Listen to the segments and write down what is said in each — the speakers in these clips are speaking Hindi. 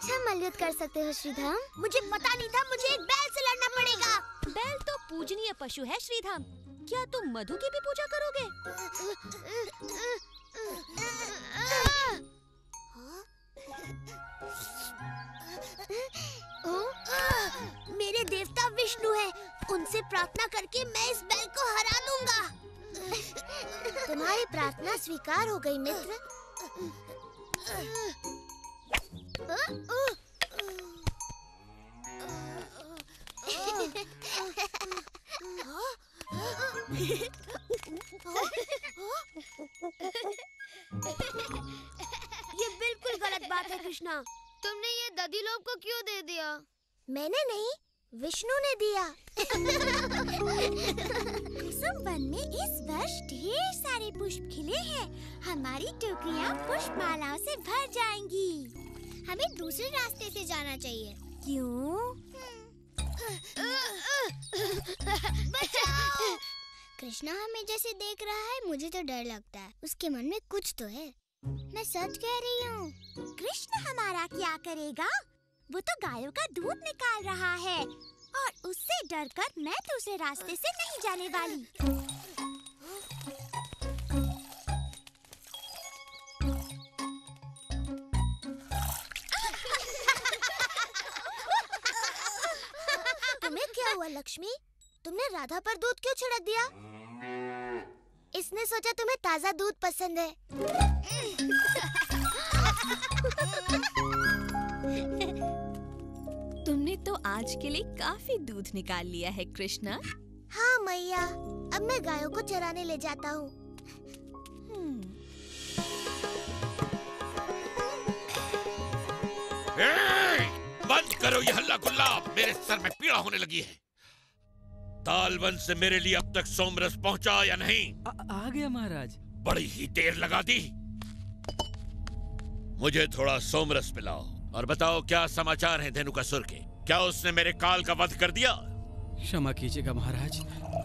अच्छा मल्लयुद्ध कर सकते हो श्रीधाम। मुझे पता नहीं था, मुझे एक बैल से लड़ना पड़ेगा। बैल तो पूजनीय पशु है श्रीधाम। क्या तुम मधु की भी पूजा करोगे? मेरे देवता विष्णु है, उनसे प्रार्थना करके मैं इस बैल को हरा दूंगा। तुम्हारी प्रार्थना स्वीकार हो गई मित्र। ये बिल्कुल गलत बात है कृष्णा। तुमने ये दधिलोप को क्यों दे दिया? मैंने नहीं, विष्णु ने दिया। कुसुम वन में इस वर्ष ढेर सारे पुष्प खिले हैं। हमारी टोकरियाँ पुष्पमालाओं से भर जाएंगी। हमें दूसरे रास्ते से जाना चाहिए। क्यों? बचाओ! कृष्णा हमें जैसे देख रहा है, मुझे तो डर लगता है। उसके मन में कुछ तो है। मैं सच कह रही हूँ। कृष्ण हमारा क्या करेगा? वो तो गायों का दूध निकाल रहा है और उससे डरकर मैं दूसरे रास्ते से नहीं जाने वाली। तुम्हें क्या हुआ लक्ष्मी? तुमने राधा पर दूध क्यों छिड़क दिया? इसने सोचा तुम्हें ताजा दूध पसंद है। तुमने तो आज के लिए काफी दूध निकाल लिया है कृष्णा। हाँ मैया, अब मैं गायों को चराने ले जाता हूँ। बंद करो ये हल्ला गुल्ला, मेरे सर में पीड़ा होने लगी है। तालवन से मेरे लिए अब तक सोमरस पहुंचा या नहीं? आ गया महाराज। बड़ी ही देर लगा दी। मुझे थोड़ा सोमरस पिलाओ और बताओ क्या समाचार हैं धेनुकासुर के। क्या उसने मेरे काल का वध कर दिया? क्षमा कीजिएगा महाराज,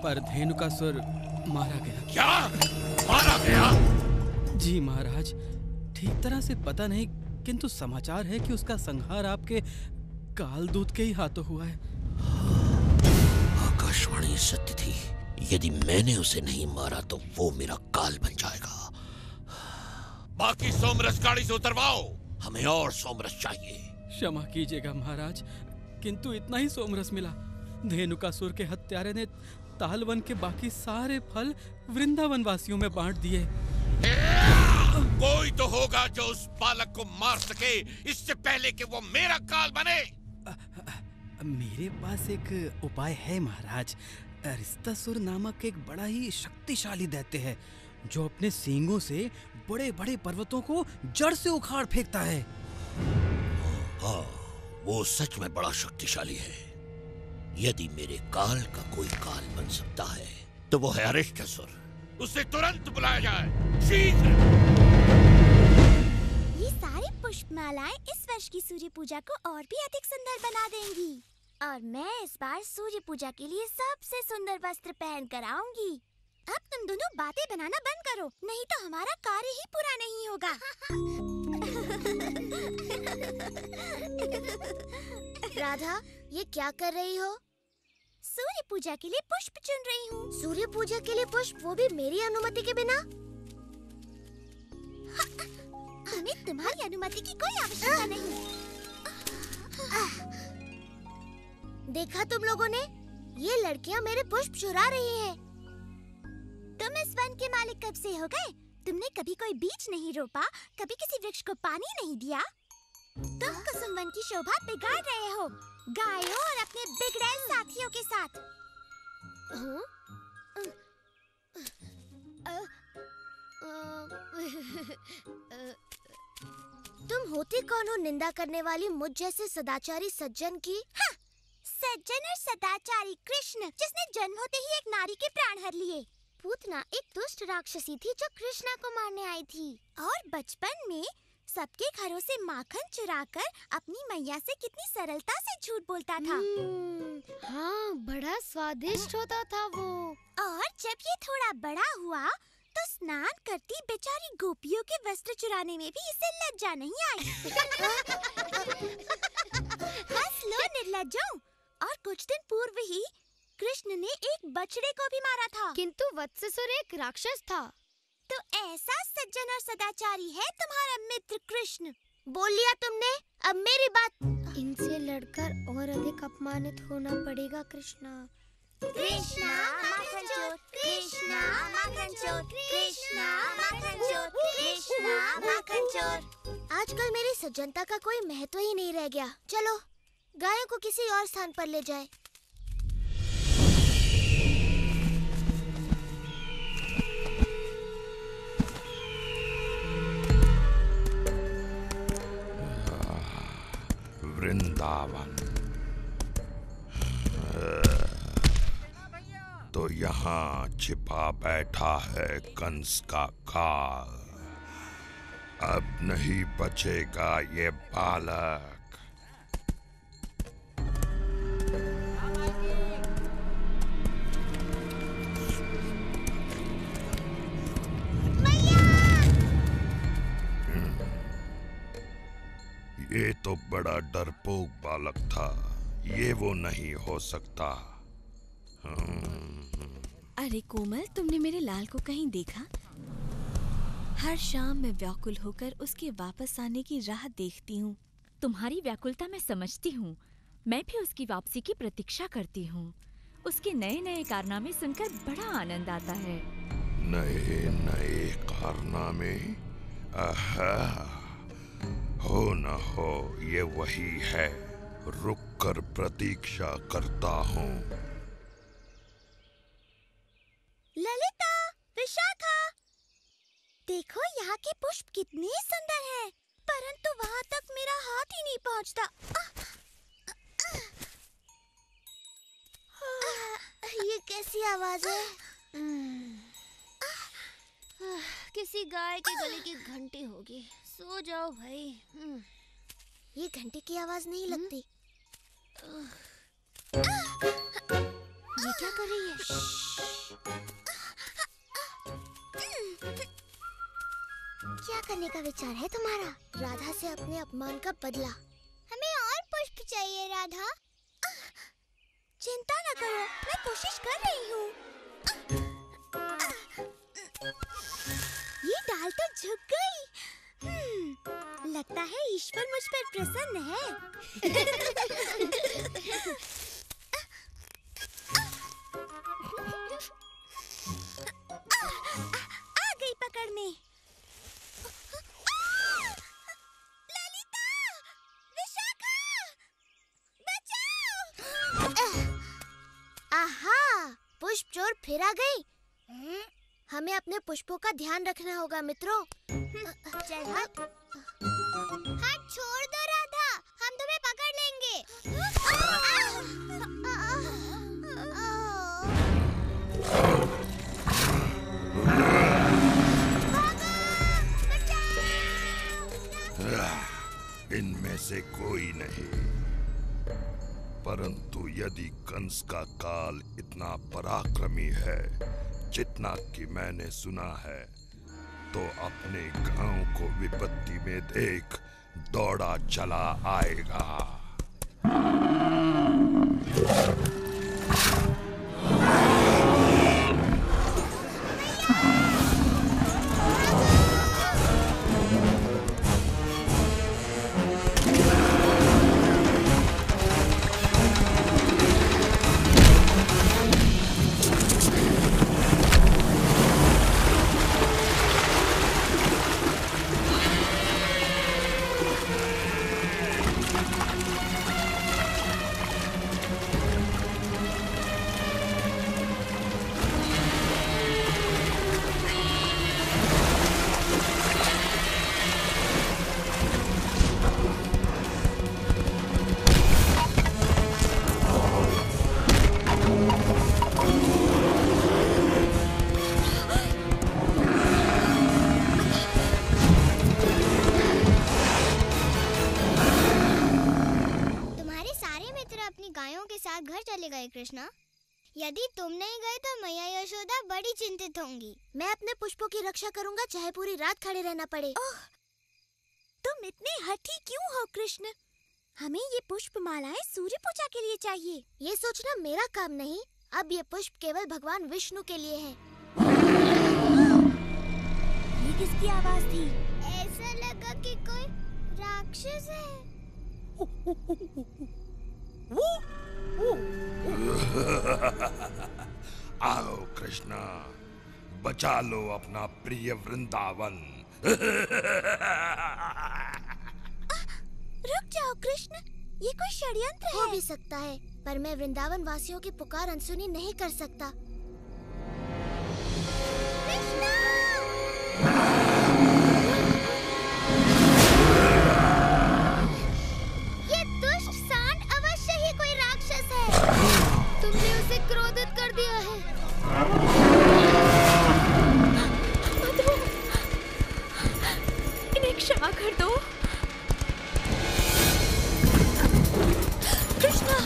पर धेनुकासुर मारा गया। क्या मारा गया? जी महाराज, ठीक तरह से पता नहीं, किंतु समाचार है कि उसका संहार आपके काल दूत के ही हाथों हुआ है। आकाशवाणी सत्य थी। यदि मैंने उसे नहीं मारा तो वो मेरा काल बन जाएगा। बाकी सोमरस गाड़ी से उतरवाओ, हमें और सोमरस चाहिए। क्षमा कीजिएगा महाराज, किंतु इतना ही सोमरस मिला। धेनुकासुर के हत्यारे ने तालवन के बाकी सारे फल वृंदावन वासियों में बांट दिए। कोई तो होगा जो उस बालक को मार सके इससे पहले कि वो मेरा काल बने। मेरे पास एक उपाय है महाराज। अरिस्तासुर नामक एक बड़ा ही शक्तिशाली दैत्य है जो अपने सींगों से बड़े बड़े पर्वतों को जड़ से उखाड़ फेंकता है। हाँ, वो सच में बड़ा शक्तिशाली है। यदि मेरे काल का कोई काल बन सकता है तो वो है अरिस्तासुर। उसे तुरंत बुलाया जाए, शीघ्र। ये सारी पुष्पमालाएं इस वर्ष की सूर्य पूजा को और भी अधिक सुंदर बना देंगी और मैं इस बार सूर्य पूजा के लिए सबसे सुंदर वस्त्र पहन कर आऊंगी। अब तुम दोनों बातें बनाना बंद करो, नहीं तो हमारा कार्य ही पूरा नहीं होगा। राधा, ये क्या कर रही हो? सूर्य पूजा के लिए पुष्प चुन रही हूँ। सूर्य पूजा के लिए पुष्प, वो भी मेरी अनुमति के बिना? हमें तुम्हारी अनुमति की कोई आवश्यकता नहीं। देखा तुम लोगों ने, ये लड़कियाँ मेरे पुष्प चुरा रही हैं। तुम इस वन के मालिक कब से हो गए? तुमने कभी कोई बीज नहीं रोपा, कभी किसी वृक्ष को पानी नहीं दिया। तुम कुसुम वन की शोभा बिगाड़ रहे हो, गायों और अपने बिगड़ैल साथियों के साथ। तुम होती कौन हो निंदा करने वाली मुझ जैसे सदाचारी सज्जन की? हाँ, सज्जन और सदाचारी कृष्ण, जिसने जन्म होते ही एक नारी के प्राण हर लिए। पूतना एक दुष्ट राक्षसी थी जो कृष्णा को मारने आई थी। और बचपन में सबके घरों से माखन चुराकर अपनी मैया से कितनी सरलता से झूठ बोलता था। हाँ, बड़ा स्वादिष्ट होता था वो। और जब ये थोड़ा बड़ा हुआ तो स्नान करती बेचारी गोपियों के वस्त्र चुराने में भी इसे लज्जा नहीं आई। हंस लो निर्लज्जों। और कुछ दिन पूर्व ही कृष्ण ने एक बछड़े को भी मारा था। किंतु वत्ससुर एक राक्षस था। तो ऐसा सज्जन और सदाचारी है तुम्हारा मित्र कृष्ण। बोल लिया तुमने, अब मेरी बात। इनसे लड़कर और अधिक अपमानित होना पड़ेगा कृष्णा। कृष्णा माखन चोर, कृष्णा माखन चोर, कृष्णा माखन चोर, कृष्णा माखन चोर। आजकल मेरी सज्जनता का कोई महत्व ही नहीं रह गया। चलो गायों को किसी और स्थान पर ले जाए। वृंदावन तो यहाँ छिपा बैठा है कंस का काल। अब नहीं बचेगा ये बालक। ये तो बड़ा डरपोक बालक था। ये वो नहीं हो सकता। अरे कोमल, तुमने मेरे लाल को कहीं देखा? हर शाम मैं व्याकुल होकर उसके वापस आने की राह देखती हूँ। तुम्हारी व्याकुलता मैं समझती हूँ। मैं भी उसकी वापसी की प्रतीक्षा करती हूँ। उसके नए नए कारनामे सुनकर बड़ा आनंद आता है। नए नए कारनामे? हो न हो ये वही है। रुक कर प्रतीक्षा करता हूँ। ललिता, विशाखा, देखो यहाँ के पुष्प कितने सुंदर हैं, परंतु वहाँ तक मेरा हाथ ही नहीं पहुँचता। ये कैसी आवाज है? किसी गाय के गले की घंटी होगी। सो जाओ भाई। ये घंटे की आवाज नहीं लगती। ये क्या कर रही है? क्या करने का विचार है तुम्हारा? राधा से अपने अपमान का बदला। हमें और पुष्प चाहिए राधा। चिंता न करो, मैं कोशिश कर रही हूँ। ये डाल तो झुक गई। लगता है ईश्वर मुझ पर प्रसन्न है। आ गई पकड़ने। ललिता, विशाखा, बचाओ! आहा, पुष्प चोर फिर आ गई। हमें अपने पुष्पों का ध्यान रखना होगा मित्रों। चल हट। हाथ छोड़ दो राधा, हम तुम्हें पकड़ लेंगे। इनमें से कोई नहीं। परंतु यदि कंस का काल इतना पराक्रमी है जितना कि मैंने सुना है, तो अपने गांव को विपत्ति में देख दौड़ा चला आएगा। यदि तुम नहीं गए तो मैया यशोदा बड़ी चिंतित होंगी। मैं अपने पुष्पों की रक्षा करूंगा, चाहे पूरी रात खड़े रहना पड़े। तुम इतने हठी क्यों हो कृष्ण? हमें ये पुष्प मालाएं सूर्य पूजा के लिए चाहिए। ये सोचना मेरा काम नहीं। अब ये पुष्प केवल भगवान विष्णु के लिए है। ये किसकी आवाज थी? ऐसा लगा कि कोई राक्षस है। आओ कृष्णा, बचा लो अपना प्रिय वृंदावन। रुक जाओ कृष्ण, ये कोई षड्यंत्र हो है। भी सकता है, पर मैं वृंदावन वासियों की पुकार अनसुनी नहीं कर सकता। ये दुष्ट सांड अवश्य ही कोई राक्षस है। तुमने उसे क्रोधित कर दिया है। इन्हें क्षमा कर दो। कृष्णा,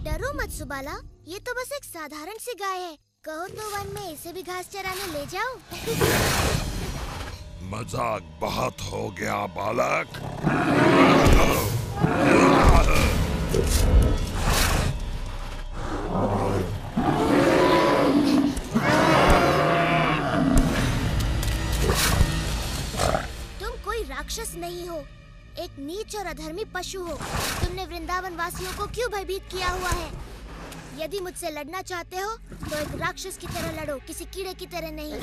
डरो मत सुबाला, ये तो बस एक साधारण सी गाय है। कहो तो वन में इसे भी घास चराने ले जाओ। मजाक बहुत हो गया बालक। तुम कोई राक्षस नहीं हो, एक नीच और अधर्मी पशु हो। तुमने वृंदावन वासियों को क्यों भयभीत किया हुआ है? यदि मुझसे लड़ना चाहते हो तो एक राक्षस की तरह लड़ो, किसी कीड़े की तरह नहीं।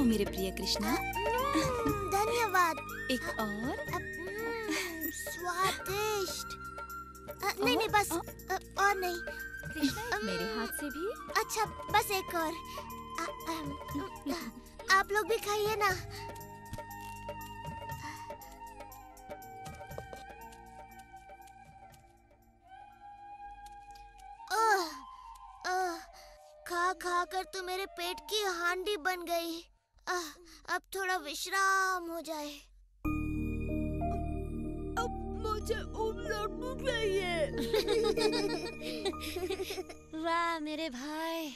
मेरे प्रिय कृष्णा। धन्यवाद। एक और? स्वादिष्ट। नहीं नहीं बस और नहीं। कृष्णा मेरे हाथ से भी। अच्छा बस एक और। आप लोग भी खाइए ना। खा खा कर तो मेरे पेट की हांडी बन गई। अब थोड़ा विश्राम हो जाए। अब मुझे लड्डू चाहिए। वाह मेरे भाई,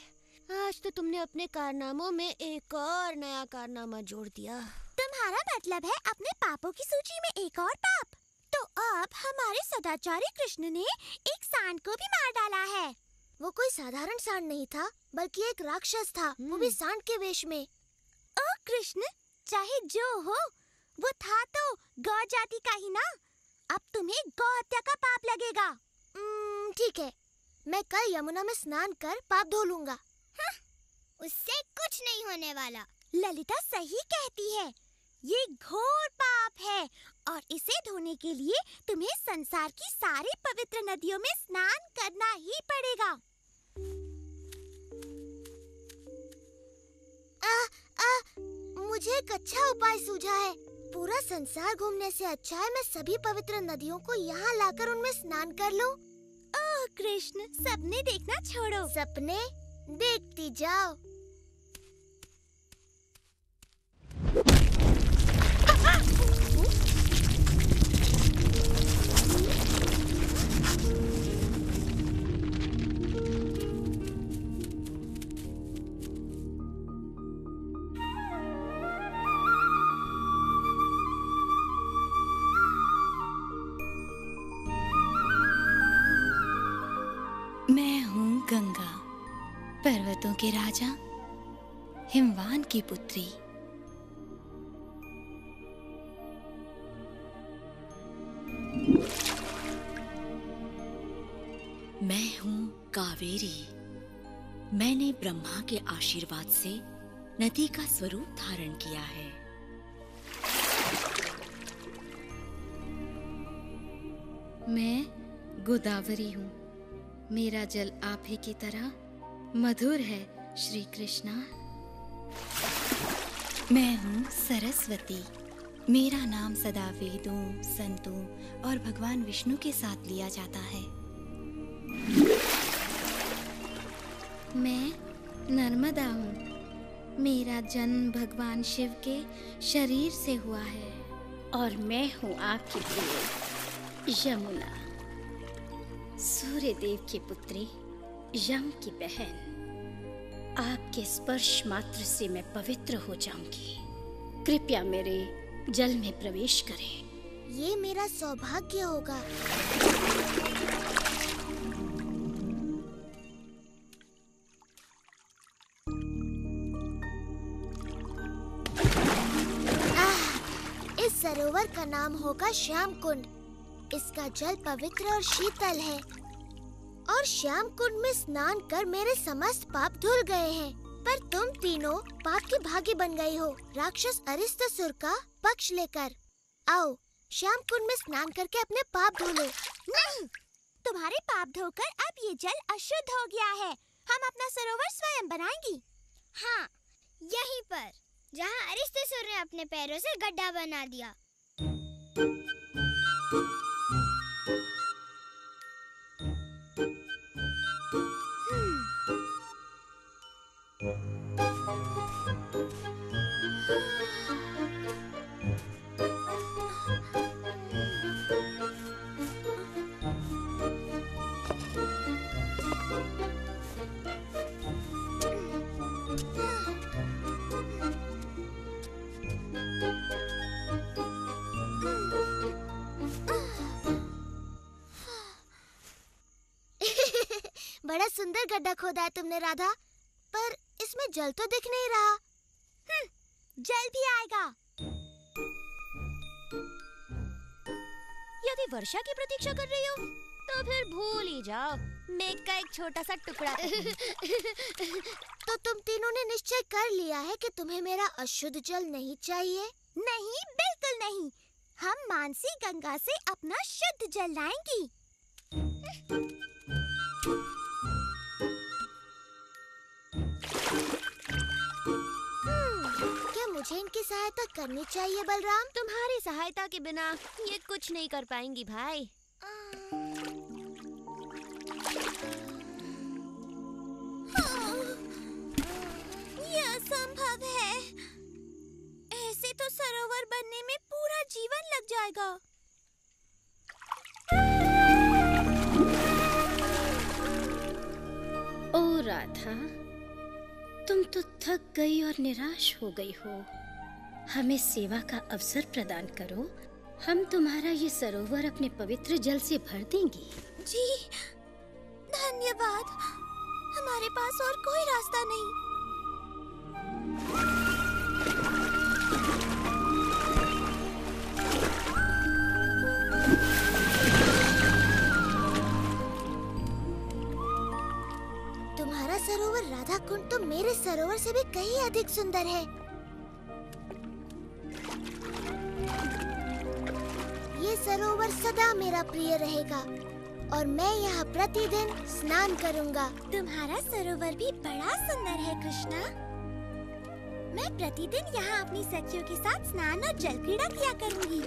आज तो तुमने अपने कारनामों में एक और नया कारनामा जोड़ दिया। तुम्हारा मतलब है अपने पापों की सूची में एक और पाप? तो अब हमारे सदाचारी कृष्ण ने एक सांड को भी मार डाला है। वो कोई साधारण सांड नहीं था, बल्कि एक राक्षस था, वो भी सांड के वेश में। ओ कृष्ण, चाहे जो हो, वो था तो गौ जाति का ही ना। अब तुम्हें गौ हत्या का पाप लगेगा। ठीक है, मैं कल यमुना में स्नान कर पाप धो लूंगा। उससे कुछ नहीं होने वाला। ललिता सही कहती है, ये घोर पाप है और इसे धोने के लिए तुम्हें संसार की सारी पवित्र नदियों में स्नान करना ही पड़ेगा। मुझे एक अच्छा उपाय सूझा है। पूरा संसार घूमने से अच्छा है मैं सभी पवित्र नदियों को यहाँ लाकर उनमें स्नान कर लूं। ओह कृष्ण, सपने देखना छोड़ो। सपने देखती जाओ। मैं हूँ गंगा, पर्वतों के राजा, हिमवान की पुत्री। मैं हूँ कावेरी। मैंने ब्रह्मा के आशीर्वाद से नदी का स्वरूप धारण किया है। मैं गोदावरी हूँ। मेरा जल आप ही की तरह मधुर है श्री कृष्णा। मैं हूँ सरस्वती। मेरा नाम सदा वेदों, संतों और भगवान विष्णु के साथ लिया जाता है। मैं नर्मदा हूँ। मेरा जन्म भगवान शिव के शरीर से हुआ है। और मैं हूँ आपकी प्रिय यमुना, सूर्य देव की पुत्री, यम की बहन। आपके स्पर्श मात्र से मैं पवित्र हो जाऊंगी। कृपया मेरे जल में प्रवेश करें। ये मेरा सौभाग्य होगा। इस सरोवर का नाम होगा श्याम कुंड। इसका जल पवित्र और शीतल है और श्याम कुंड में स्नान कर मेरे समस्त पाप धुल गए हैं। पर तुम तीनों पाप की भागी बन गई हो, राक्षस अरिष्टासुर का पक्ष लेकर। आओ श्याम कुंड में स्नान करके अपने पाप धो लो। नहीं, तुम्हारे पाप धोकर अब ये जल अशुद्ध हो गया है। हम अपना सरोवर स्वयं बनाएंगी। हाँ, यहीं पर जहाँ अरिष्टासुर ने अपने पैरों से गड्ढा बना दिया। बड़ा सुंदर गड्ढा खोदा है तुमने राधा, पर इसमें जल तो दिख नहीं रहा। जल भी आएगा। यदि वर्षा की प्रतीक्षा कर रही हो तो फिर भूल ही जाओ। मेघ का एक छोटा सा टुकड़ा तो तुम तीनों ने निश्चय कर लिया है कि तुम्हें मेरा अशुद्ध जल नहीं चाहिए? नहीं, बिल्कुल नहीं। हम मानसी गंगा से अपना शुद्ध जल लाएंगी। क्या मुझे इनकी सहायता करनी चाहिए बलराम? तुम्हारी सहायता के बिना ये कुछ नहीं कर पाएंगी भाई। ये असंभव है। ऐसे तो सरोवर बनने में पूरा जीवन लग जाएगा। ओ राधा, तुम तो थक गई और निराश हो गई हो। हमें सेवा का अवसर प्रदान करो। हम तुम्हारा ये सरोवर अपने पवित्र जल से भर देंगे। जी, धन्यवाद। हमारे पास और कोई रास्ता नहीं। तुम्हारा सरोवर राधा कुंड तो मेरे सरोवर से भी कहीं अधिक सुंदर है। ये सरोवर सदा मेरा प्रिय रहेगा और मैं यहाँ प्रतिदिन स्नान करूँगा। तुम्हारा सरोवर भी बड़ा सुंदर है कृष्णा। मैं प्रतिदिन यहाँ अपनी सखियों के साथ स्नान और जल क्रीड़ा किया करूँगी।